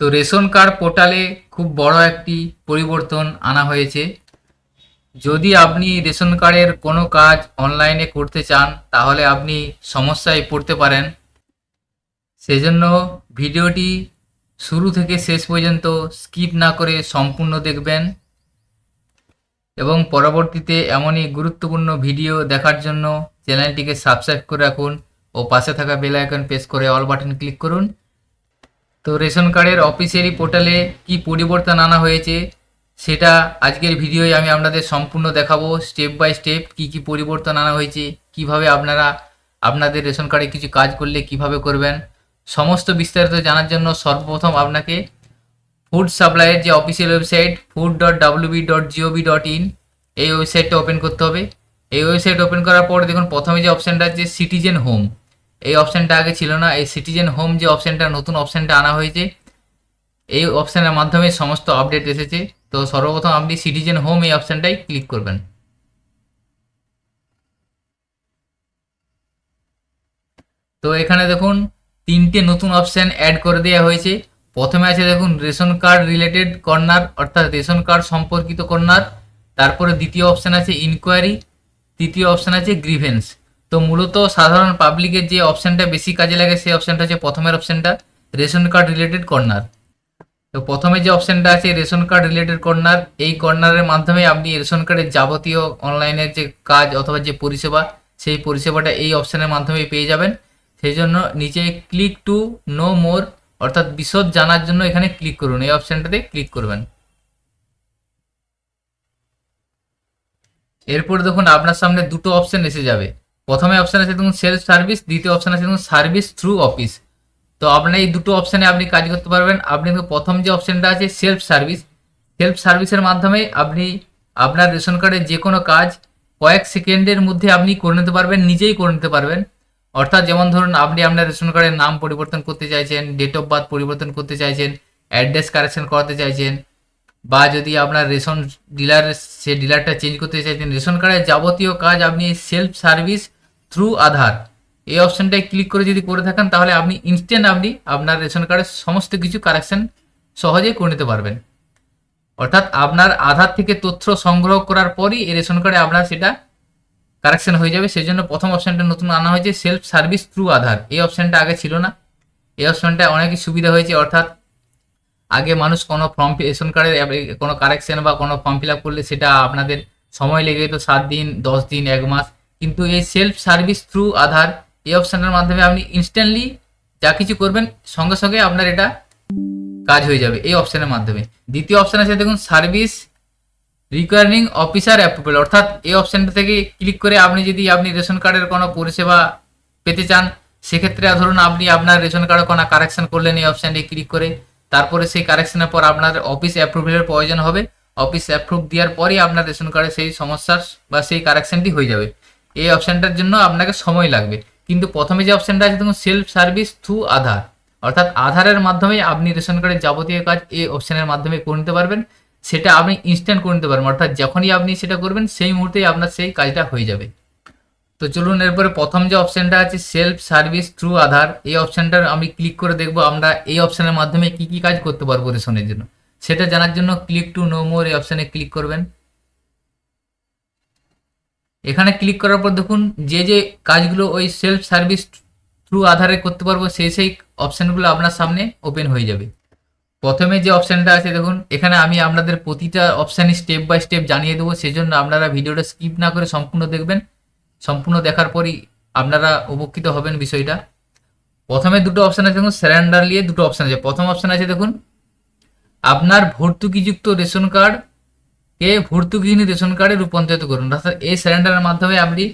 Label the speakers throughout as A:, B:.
A: তো ration card পোর্টালে খুব বড় একটি পরিবর্তন আনা হয়েছে। যদি আপনি রেশন কার্ডের কোনো কাজ অনলাইনে করতে চান তাহলে আপনি সমস্যায় পড়তে পারেন। সেজন্য ভিডিওটি শুরু থেকে শেষ পর্যন্ত স্কিপ না করে সম্পূর্ণ দেখবেন এবং পরবর্তীতে এমনই গুরুত্বপূর্ণ ভিডিও দেখার জন্য চ্যানেলটিকে সাবস্ক্রাইব করে রাখুন ও পাশে থাকা বেল আইকন প্রেস করে অল বাটন ক্লিক করুন। তো রেশন কার্ডের অফিসিয়ালি পোর্টালে কি পরিবর্তন আনা হয়েছে সেটা আজকের ভিডিওয় আমি আপনাদের সম্পূর্ণ দেখাবো, স্টেপ বাই স্টেপ কি কি পরিবর্তন আনা হয়েছে, কিভাবে আপনারা আপনাদের রেশন কার্ডে কিছু কাজ করলে কিভাবে করবেন। সমস্ত বিস্তারিত জানার জন্য সর্বপ্রথম আপনাকে ফুড সাপ্লাইয়ের যে অফিসিয়াল ওয়েবসাইট food.wb.gov.in এই ওয়েবসাইটটা ওপেন করতে হবে। এই ওয়েবসাইট ওপেন করার পর দেখুন প্রথমে যে অপশানটা আছে সিটিজেন হোম, এই অপশানটা আগে ছিল না। এই সিটিজেন হোম যে অপশানটা, নতুন অপশানটা আনা হয়েছে, এই অপশানের মাধ্যমে সমস্ত আপডেট এসেছে। তো সর্বপ্রথম আপনি সিটিজেন হোম এই অপশানটাই ক্লিক করবেন। তো এখানে দেখুন তিনটে নতুন অপশান অ্যাড করে দেওয়া হয়েছে। প্রথমে আছে দেখুন রেশন কার্ড রিলেটেড কর্নার, অর্থাৎ রেশন কার্ড সম্পর্কিত কর্নার। তারপরে দ্বিতীয় অপশান আছে ইনকোয়ারি, তৃতীয় অপশান আছে গ্রিভেন্স। তো মূলত সাধারণ পাবলিকের যে অপশানটা বেশি কাজে লাগে সেই অপশানটা হচ্ছে প্রথমের অপশানটা, রেশন কার্ড রিলেটেড কর্নার। তো প্রথমে যে অপশানটা আছে রেশন কার্ড রিলেটেড কর্নার, এই কর্নারের মাধ্যমে আপনি রেশন কার্ডের যাবতীয় অনলাইনের যে কাজ অথবা যে পরিষেবা, সেই পরিষেবাটা এই অপশানের মাধ্যমে পেয়ে যাবেন। সেই জন্য নিচে ক্লিক টু নো মোর, অর্থাৎ বিশদ জানার জন্য এখানে ক্লিক করুন, এই অপশানটাতে ক্লিক করবেন। এরপর দেখুন আপনার সামনে দুটো অপশান এসে যাবে। প্রথমে অপশান আছে দেখুন সেলফ সার্ভিস, দ্বিতীয় অপশান আছে দেখুন সার্ভিস থ্রু অফিস। তো আপনার এই দুটো অপশানে আপনি কাজ করতে পারবেন। আপনি প্রথম যে অপশানটা আছে সেলফ সার্ভিস, সেলফ সার্ভিসের মাধ্যমে আপনি আপনার রেশন কার্ডের যে কোনো কাজ কয়েক সেকেন্ডের মধ্যে আপনি করে নিতে পারবেন, নিজেই করে নিতে পারবেন। অর্থাৎ যেমন ধরুন আপনি আপনার রেশন কার্ডের নাম পরিবর্তন করতে চাইছেন, ডেট অফ বার্থ পরিবর্তন করতে চাইছেন, অ্যাড্রেস কারেকশন করাতে চাইছেন, বা যদি আপনার রেশন ডিলার সে ডিলারটা চেঞ্জ করতে চাইছেন, রেশন কার্ডের যাবতীয় কাজ আপনি সেলফ সার্ভিস থ্রু আধার এই অপশানটায় ক্লিক করে যদি করে থাকেন তাহলে আপনি ইনস্ট্যান্ট আপনি আপনার রেশন কার্ডের সমস্ত কিছু কারেকশন সহজেই করে নিতে পারবেন। অর্থাৎ আপনার আধার থেকে তথ্য সংগ্রহ করার পরই এই রেশন কার্ডে আপনার সেটা কারেকশন হয়ে যাবে। সেই জন্য প্রথম অপশানটা নতুন আনা হয়েছে সেলফ সার্ভিস থ্রু আধার, এই অপশানটা আগে ছিল না। এই অপশানটা অনেকই সুবিধা হয়েছে। অর্থাৎ আগে মানুষ কোনো ফর্ম রেশন কার্ডের কোনো কারেকশন বা কোনো ফর্ম ফিল আপ করলে সেটা আপনাদের সময় লেগে যেত 7 দিন, 10 দিন, 1 মাস। কিন্তু এই সেলফ সার্ভিস থ্রু আধার এই অপশানের মাধ্যমে আপনি ইনস্ট্যান্টলি যা কিছু করবেন সঙ্গে সঙ্গে আপনার এটা কাজ হয়ে যাবে এই অপশানের মাধ্যমে। দ্বিতীয় অপশান আছে দেখুন সার্ভিস রিকোয়ারিং অফিসার অ্যাপ্রুভেল, অর্থাৎ এই অপশানটা থেকে ক্লিক করে আপনি যদি আপনি রেশন কার্ডের কোনো পরিষেবা পেতে চান, সেক্ষেত্রে ধরুন আপনি আপনার রেশন কার্ডে কোনো কারেকশন করলেন এই অপশানটি ক্লিক করে, তারপরে সেই কারেকশনের পর আপনার অফিস অ্যাপ্রুভেলের প্রয়োজন হবে। অফিস অ্যাপ্রুভ দেওয়ার পরই আপনার রেশন কার্ডে সেই সমস্যার বা সেই কারেকশনটি হয়ে যাবে। এই অপশানটার জন্য আপনাকে সময় লাগবে। কিন্তু প্রথমে যে অপশানটা আছে দেখুন সেলফ সার্ভিস থ্রু আধার, অর্থাৎ আধারের মাধ্যমে আপনি রেশন কার্ডের যাবতীয় কাজ এই অপশানের মাধ্যমে করে নিতে পারবেন। সেটা আপনি ইনস্ট্যান্ট করে নিতে পারবেন, অর্থাৎ যখনই আপনি সেটা করবেন সেই মুহূর্তেই আপনার সেই কাজটা হয়ে যাবে। তো চলুন এরপরে প্রথম যে অপশানটা আছে সেলফ সার্ভিস থ্রু আধার, এই অপশানটার আমি ক্লিক করে দেখবো আমরা এই অপশানের মাধ্যমে কি কি কাজ করতে পারবো রেশনের জন্য। সেটা জানার জন্য ক্লিক টু নো মোর এই অপশানে ক্লিক করবেন। এখানে ক্লিক করার পর দেখুন যে যে কাজগুলো ওই সেলফ সার্ভিস থ্রু আধারে করতে পারবো সেই সেই অপশানগুলো আপনার সামনে ওপেন হয়ে যাবে। প্রথমে যে অপশানটা আছে দেখুন এখানে আমি আপনাদের প্রতিটা অপশানই স্টেপ বাই স্টেপ জানিয়ে দেবো, সেই জন্য আপনারা ভিডিওটা স্কিপ না করে সম্পূর্ণ দেখবেন। সম্পূর্ণ দেখার পরই আপনারা উপকৃত হবেন বিষয়টা। প্রথমে দুটো অপশান আছে দেখুন স্যারেন্ডার নিয়ে দুটো অপশান আছে। প্রথম অপশান আছে দেখুন আপনার ভর্তুকিযুক্ত রেশন কার্ডকে ভর্তুকিহীন রেশন কার্ডে রূপান্তরিত করুন। অর্থাৎ এই স্যারেন্ডারের মাধ্যমে আপনি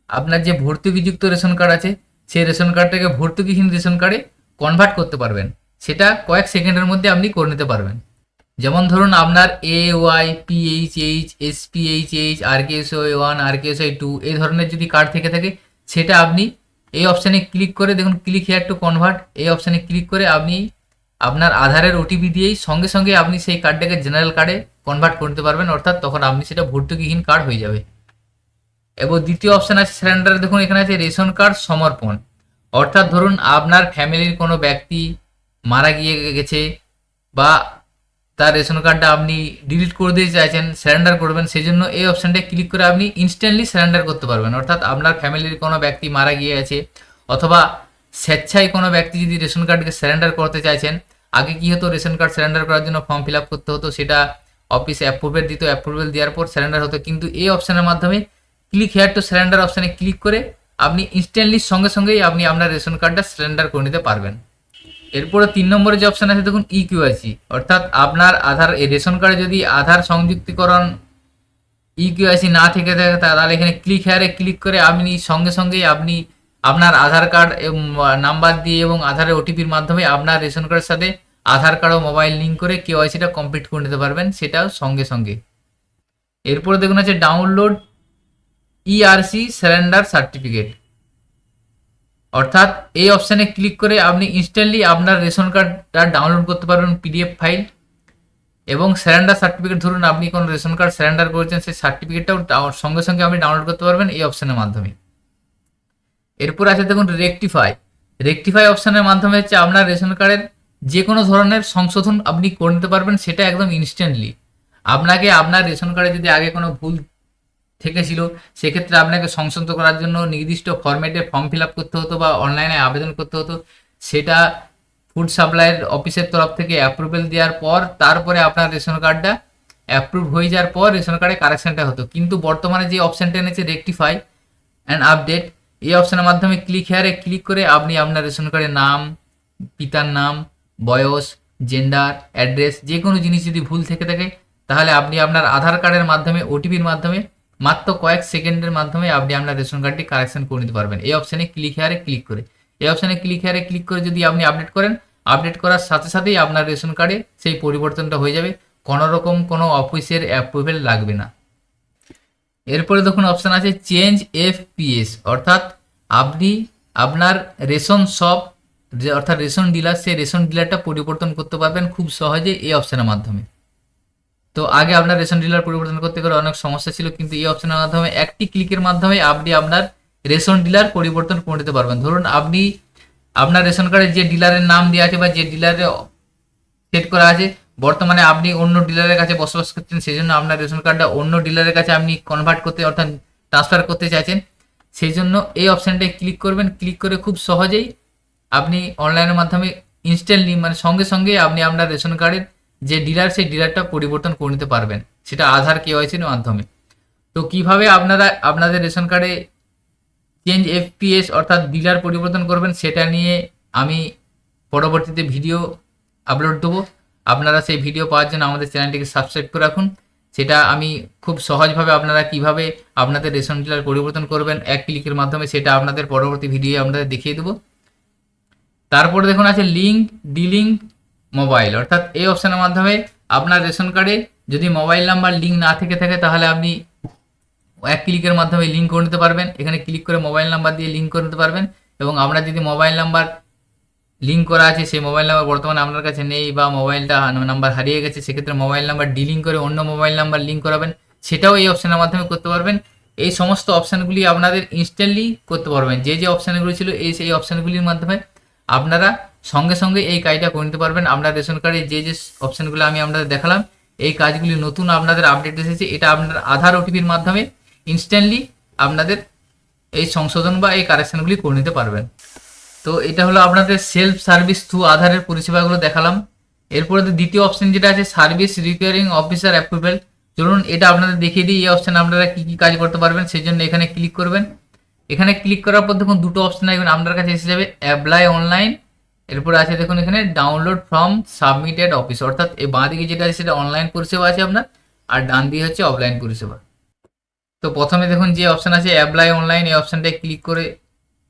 A: আপনার যে ভর্তুকিযুক্ত রেশন কার্ড আছে সেই রেশন কার্ডটাকে ভর্তুকিহীন রেশন কার্ডে কনভার্ট করতে পারবেন। সেটা কয়েক সেকেন্ডের মধ্যে আপনি করে নিতে পারবেন। যেমন ধরুন আপনার AY, PHH, SPHH, RKSY1, RKSY2 এই ধরনের যদি কার্ড থেকে থাকে সেটা আপনি এই অপশানে ক্লিক করে দেখুন ক্লিক হেয়ার টু কনভার্ট, এই অপশানে ক্লিক করে আপনি আপনার আধারের ওটিপি দিয়েই সঙ্গে সঙ্গে আপনি সেই কার্ডটাকে জেনারেল কার্ডে কনভার্ট করতে পারবেন। অর্থাৎ তখন আপনি সেটা ভর্তুকিহীন কার্ড হয়ে যাবে। এবং দ্বিতীয় অপশান আছে সিলিন্ডারে দেখুন এখানে আছে রেশন কার্ড সমর্পণ। অর্থাৎ ধরুন আপনার ফ্যামিলির কোনো ব্যক্তি মারা গিয়ে গেছে বা তার রেশন কার্ডটা আপনি ডিলিট করে দিতে চাইছেন, সারেন্ডার করবেন, সেই জন্য এই অপশানটা ক্লিক করে আপনি ইনস্ট্যান্টলি সারেন্ডার করতে পারবেন। অর্থাৎ আপনার ফ্যামিলির কোনো ব্যক্তি মারা গিয়ে আছে অথবা স্বেচ্ছায় কোনো ব্যক্তি যদি রেশন কার্ডকে সারেন্ডার করতে চাইছেন, আগে কি হতো, রেশন কার্ড সারেন্ডার করার জন্য ফর্ম ফিল আপ করতে হতো, সেটা অফিসে অ্যাপ্রুভেল দিত, অ্যাপ্রুভেল দেওয়ার পর সারেন্ডার হতো। কিন্তু এই অপশানের মাধ্যমে ক্লিক হেয়ার টু সারেন্ডার অপশানে ক্লিক করে আপনি ইনস্ট্যান্টলি সঙ্গে সঙ্গেই আপনি আপনার রেশন কার্ডটা সারেন্ডার করে নিতে পারবেন। এরপরে 3 নম্বরে যে অপশান আছে দেখুন ইকিউআইসি, অর্থাৎ আপনার আধার রেশন কার্ডে যদি আধার সংযুক্তিকরণ ইকিউআইসি না থেকে থাকে তাহলে এখানে ক্লিক হেয়ারে ক্লিক করে আপনি সঙ্গে সঙ্গেই আপনি আপনার আধার কার্ড নাম্বার দিয়ে এবং আধারের ওটিপির মাধ্যমে আপনার রেশন কার্ডের সাথে আধার কার্ড ও মোবাইল লিঙ্ক করে কেওয়াইসিটা কমপ্লিট করে নিতে পারবেন, সেটাও সঙ্গে সঙ্গে। এরপরে দেখুন আছে ডাউনলোড ইআরসি সারেন্ডার সার্টিফিকেট, অর্থাৎ এই অপশানে ক্লিক করে আপনি ইনস্ট্যান্টলি আপনার রেশন কার্ডটা ডাউনলোড করতে পারবেন পিডিএফ ফাইল, এবং সারেন্ডার সার্টিফিকেট, ধরুন আপনি কোনো রেশন কার্ড সারেন্ডার করেছেন সেই সার্টিফিকেটটাও সঙ্গে সঙ্গে আপনি ডাউনলোড করতে পারবেন এই অপশানের মাধ্যমে। এরপর আছে দেখুন রেকটিফাই। রেকটিফাই অপশানের মাধ্যমে হচ্ছে আপনার রেশন কার্ডের যে কোনো ধরনের সংশোধন আপনি করে নিতে পারবেন, সেটা একদম ইনস্ট্যান্টলি। আপনাকে আপনার রেশন কার্ডে যদি আগে কোনো ভুল থেকেছিল সেক্ষেত্রে আপনাকে সংশোধন করার জন্য নির্দিষ্ট ফরম্যাটে ফর্ম ফিল আপ করতে হতো বা অনলাইনে আবেদন করতে হতো, সেটা ফুড সাপ্লাইয়ের অফিসের তরফ থেকে অ্যাপ্রুভেল দেওয়ার পর তারপরে আপনার রেশন কার্ডটা অ্যাপ্রুভ হয়ে যাওয়ার পর রেশন কার্ডে কারেকশনটা হতো। কিন্তু বর্তমানে যে অপশানটা এনেছে রেকটিফাই অ্যান্ড আপডেট, এই অপশানের মাধ্যমে ক্লিক হেয়ারে ক্লিক করে আপনি আপনার রেশন কার্ডের নাম, পিতার নাম, বয়স, জেন্ডার, অ্যাড্রেস, যে কোনো জিনিস যদি ভুল থেকে থাকে তাহলে আপনি আপনার আধার কার্ডের মাধ্যমে ওটিপির মাধ্যমে মাত্র কয়েক সেকেন্ডের মাধ্যমে আপনি আপনার রেশন কার্ডটি কারেকশন করে নিতে পারবেন এই অপশানে ক্লিক হেয়ারে ক্লিক করে। এই অপশানে ক্লিক হেয়ারে ক্লিক করে যদি আপনি আপডেট করেন, আপডেট করার সাথে সাথেই আপনার রেশন কার্ডে সেই পরিবর্তনটা হয়ে যাবে, কোনো রকম কোনো অফিসের অ্যাপ্রুভেল লাগবে না। এরপরে দেখুন অপশান আছে চেঞ্জ এফপিএস, অর্থাৎ আপনি আপনার রেশন শপ যে অর্থাৎ রেশন ডিলার, সেই রেশন ডিলারটা পরিবর্তন করতে পারবেন খুব সহজে এই অপশানের মাধ্যমে। তো আগে আপনার রেশন ডিলার পরিবর্তন করতে গেলে অনেক সমস্যা ছিল, কিন্তু এই অপশনের মাধ্যমে একটি ক্লিকের মাধ্যমে আপনি আপনার রেশন ডিলার পরিবর্তন করে নিতে পারবেন। ধরুন আপনি আপনার রেশন কার্ডে যে ডিলারের নাম দেওয়া আছে বা যে ডিলারে সেট করা আছে, বর্তমানে আপনি অন্য ডিলারের কাছে বসবাস করছেন, সেই জন্য আপনার রেশন কার্ডটা অন্য ডিলারের কাছে আপনি কনভার্ট করতে অর্থাৎ ট্রান্সফার করতে চাইছেন, সেই জন্য এই অপশানটায় ক্লিক করবেন। ক্লিক করে খুব সহজেই আপনি অনলাইনের মাধ্যমে ইনস্ট্যান্টলি মানে সঙ্গে সঙ্গে আপনি আপনার রেশন কার্ডের যে ডিলার সেই ডিলারটা পরিবর্তন করে নিতে পারবেন, সেটা আধার কেওয়াইসির মাধ্যমে। তো কিভাবে আপনারা আপনাদের রেশন কার্ডে চেঞ্জ এফপিএস অর্থাৎ ডিলার পরিবর্তন করবেন সেটা নিয়ে আমি পরবর্তীতে ভিডিও আপলোড দেবো। আপনারা সেই ভিডিও পাওয়ার জন্য আমাদের চ্যানেলটিকে সাবস্ক্রাইব করে রাখুন। সেটা আমি খুব সহজভাবে আপনারা কিভাবে আপনাদের রেশন ডিলার পরিবর্তন করবেন এক ক্লিকের মাধ্যমে, সেটা আপনাদের পরবর্তী ভিডিও আপনাদের দেখিয়ে দেবো। তারপরে দেখুন আছে লিঙ্ক ডিলিঙ্ক মোবাইল, অর্থাৎ এই অপশানের মাধ্যমে আপনার রেশন কার্ডে যদি মোবাইল নাম্বার লিঙ্ক না থেকে থাকে তাহলে আপনি এক ক্লিকের মাধ্যমে লিঙ্ক করে নিতে পারবেন। এখানে ক্লিক করে মোবাইল নাম্বার দিয়ে লিঙ্ক করে নিতে পারবেন, এবং আপনার যদি মোবাইল নাম্বার লিঙ্ক করা আছে সেই মোবাইল নাম্বার বর্তমানে আপনার কাছে নেই বা মোবাইলটা নাম্বার হারিয়ে গেছে, সেক্ষেত্রে মোবাইল নাম্বার ডিলিঙ্ক করে অন্য মোবাইল নাম্বার লিঙ্ক করাবেন, সেটাও এই অপশানের মাধ্যমে করতে পারবেন। এই সমস্ত অপশানগুলি আপনাদের ইনস্ট্যান্টলি করতে পারবেন। যে যে অপশানগুলি ছিল সেই অপশানগুলির মাধ্যমে আপনারা সঙ্গে সঙ্গে এই কাজটা করে নিতে পারবেন। আপনার রেশন কার্ডে যে যে অপশানগুলো আমি আপনাদের দেখালাম, এই কাজগুলি নতুন আপনাদের আপডেট এসেছে, এটা আপনার আধার ওটিপির মাধ্যমে ইনস্ট্যান্টলি আপনাদের এই সংশোধন বা এই কারেকশানগুলি করে নিতে পারবেন। তো এটা হলো আপনাদের সেলফ সার্ভিস থ্রু আধারের পরিষেবাগুলো দেখালাম। এরপরে দ্বিতীয় অপশন যেটা আছে সার্ভিস রিকোয়ারিং অফিসার অ্যাপ্রুভেল, চলুন এটা আপনাদের দেখিয়ে দিই এই অপশানে আপনারা কী কী কাজ করতে পারবেন। সেই জন্য এখানে ক্লিক করবেন। এখানে ক্লিক করার পর দেখুন দুটো অপশন আসবেন আপনার কাছে এসে যাবে, অ্যাপ্লাই অনলাইন, এরপরে আছে দেখুন এখানে ডাউনলোড ফ্রম সাবমিটেড অফিস, অর্থাৎ এই বাঁ দিকে যেটা আছে সেটা অনলাইন পরিষেবা আছে আপনার, আর ডান দিকে হচ্ছে অফলাইন পরিষেবা। তো প্রথমে দেখুন যে অপশান আছে অ্যাপ্লাই অনলাইন, এই অপশানটায় ক্লিক করে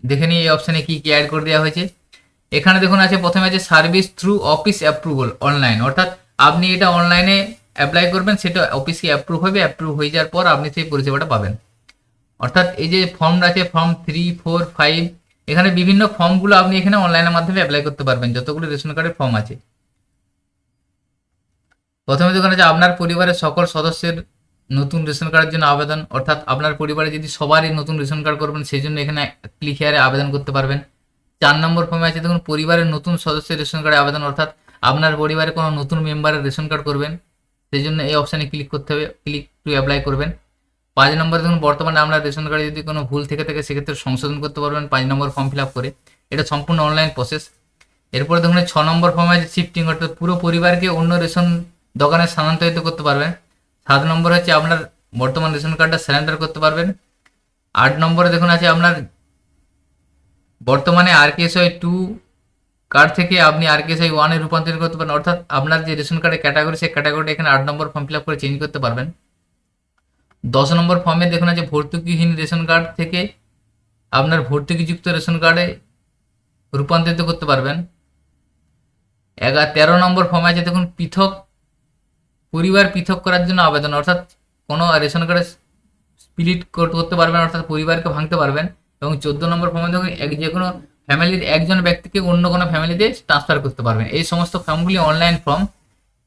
A: দেখে নিই এই অপশানে কী কী অ্যাড করে দেওয়া হয়েছে। এখানে দেখুন আছে প্রথমে আছে service through office approval online, অর্থাৎ আপনি এটা অনলাইনে অ্যাপ্লাই করবেন, সেটা অফিসে অ্যাপ্রুভ হবে, অ্যাপ্রুভ হয়ে যাওয়ার পর আপনি সেই পরিষেবাটা পাবেন। অর্থাৎ এই যে ফর্মটা আছে ফর্ম 3, 4, 5, এখানে বিভিন্ন ফর্মগুলো আপনি এখানে অনলাইনের মাধ্যমে অ্যাপ্লাই করতে পারবেন, যতগুলো রেশন কার্ডের ফর্ম আছে। প্রথমে দেখুন আছে আপনার পরিবারের সকল সদস্যের নতুন রেশন কার্ডের জন্য আবেদন, অর্থাৎ আপনার পরিবারে যদি সবারই নতুন রেশন কার্ড করবেন সেই জন্য এখানে ক্লিক হেয়ারে আবেদন করতে পারবেন। 4 নম্বর ফর্মে আছে দেখুন পরিবারের নতুন সদস্যের রেশন কার্ডে আবেদন, অর্থাৎ আপনার পরিবারে কোনো নতুন মেম্বারের রেশন কার্ড করবেন, সেই জন্য এই অপশানে ক্লিক করতে হবে, ক্লিক টু অ্যাপ্লাই করবেন। 5 নম্বরে দেখুন বর্তমানে আপনার রেশন কার্ডে যদি কোনো ভুল থেকে থাকে সেক্ষেত্রে সংশোধন করতে পারবেন 5 নম্বর ফর্ম ফিল আপ করে, এটা সম্পূর্ণ অনলাইন প্রসেস। এরপরে দেখুন 6 নম্বর ফর্মে আছে শিফটিং, অর্থাৎ পুরো পরিবারকে অন্য রেশন দোকানে স্থানান্তরিত করতে পারবেন। 7 নম্বর হচ্ছে আপনার বর্তমান রেশন কার্ডটা স্যারেন্ডার করতে পারবেন। 8 নম্বরে দেখুন আছে আপনার বর্তমানে RKSY 2 কার্ড থেকে আপনি RKSY 1 এ রূপান্তরিত করতে পারেন, অর্থাৎ আপনার যে রেশন কার্ডের ক্যাটাগরি সেই ক্যাটাগরিটা এখানে 8 নম্বর ফর্ম ফিল আপ করে চেঞ্জ করতে পারবেন। 10 নম্বর ফর্মে দেখুন আছে ভর্তুকিহীন রেশন কার্ড থেকে আপনার ভর্তুকিযুক্ত রেশন কার্ডে রূপান্তরিত করতে পারবেন। 13 নম্বর ফর্মে আছে দেখুন পরিবার পৃথক করার জন্য আবেদন, অর্থাৎ কোনো রেশন কার্ডে স্প্লিট করতে পারবেন, অর্থাৎ পরিবারকে ভাঙতে পারবেন। এবং 14 নম্বর ফর্মে দেখুন যে কোনো ফ্যামিলির একজন ব্যক্তিকে অন্য কোনো ফ্যামিলিতে ট্রান্সফার করতে পারবেন। এই সমস্ত ফর্মগুলি অনলাইন ফর্ম,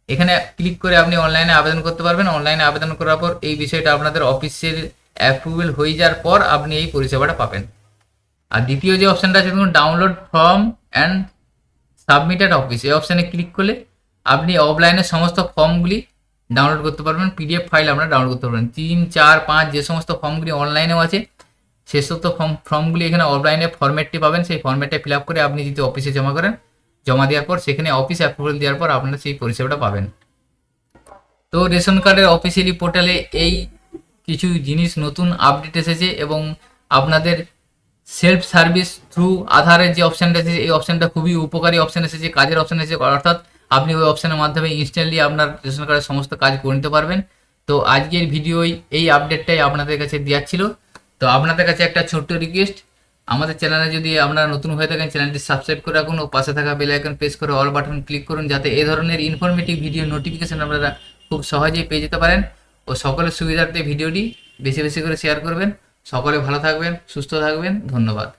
A: এখানে ক্লিক করে আপনি অনলাইনে আবেদন করতে পারবেন। অনলাইনে আবেদন করার পর এই বিষয়টা আপনাদের অফিসের অ্যাপ্রুভেল হয়ে যাওয়ার পর আপনি এই পরিষেবাটা পাবেন। আর দ্বিতীয় যে অপশানটা আছে দেখুন download form and submitted office, এই অপশানে ক্লিক করলে আপনি অফলাইনে সমস্ত ফর্মগুলি ডাউনলোড করতে পারবেন, PDF ফাইল আপনারা ডাউনলোড করতে পারবেন। 3, 4, 5 যে সমস্ত ফর্মগুলি অনলাইনেও আছে সে সমস্ত ফর্মগুলি এখানে অফলাইনে ফরম্যাটটি পাবেন, সেই ফরম্যাটে ফিল আপ করে আপনি যদি অফিসে জমা করেন, জমা দেওয়ার পর সেখানে অফিস অ্যাপ্রুভাল দেওয়ার পর আপনারা সেই পরিষেবাটা পাবেন। তো রেশন কার্ডের অফিসিয়ালি পোর্টালে এই কিছু জিনিস নতুন আপডেট এসেছে এবং আপনাদের সেলফ সার্ভিস থ্রু আধারের যে অপশানটা এসেছে এই অপশানটা খুবই উপকারী অপশান এসেছে, কাজের অপশান এসেছে, অর্থাৎ আপনি ওই অপশানের মাধ্যমে ইনস্ট্যান্টলি আপনার রেশন কার্ডের সমস্ত কাজ করে নিতে পারবেন। তো আজকের ভিডিওই এই আপডেটটাই আপনাদের কাছে দেওয়ার ছিল। তো আপনাদের কাছে একটা ছোট্ট রিকোয়েস্ট, আমাদের চ্যানেলে যদি আপনারা নতুন হয়ে থাকেন চ্যানেলটি সাবস্ক্রাইব করে রাখুন ও পাশে থাকা বেল আইকন প্রেস করে অল বাটন ক্লিক করুন, যাতে এই ধরনের ইনফরমেটিভ ভিডিও নোটিফিকেশন আপনারা খুব সহজেই পেয়ে যেতে পারেন। ও সকলের সুবিধার্থে ভিডিওটি বেশি বেশি করে শেয়ার করবেন। সকলে ভালো থাকবেন, সুস্থ থাকবেন, ধন্যবাদ।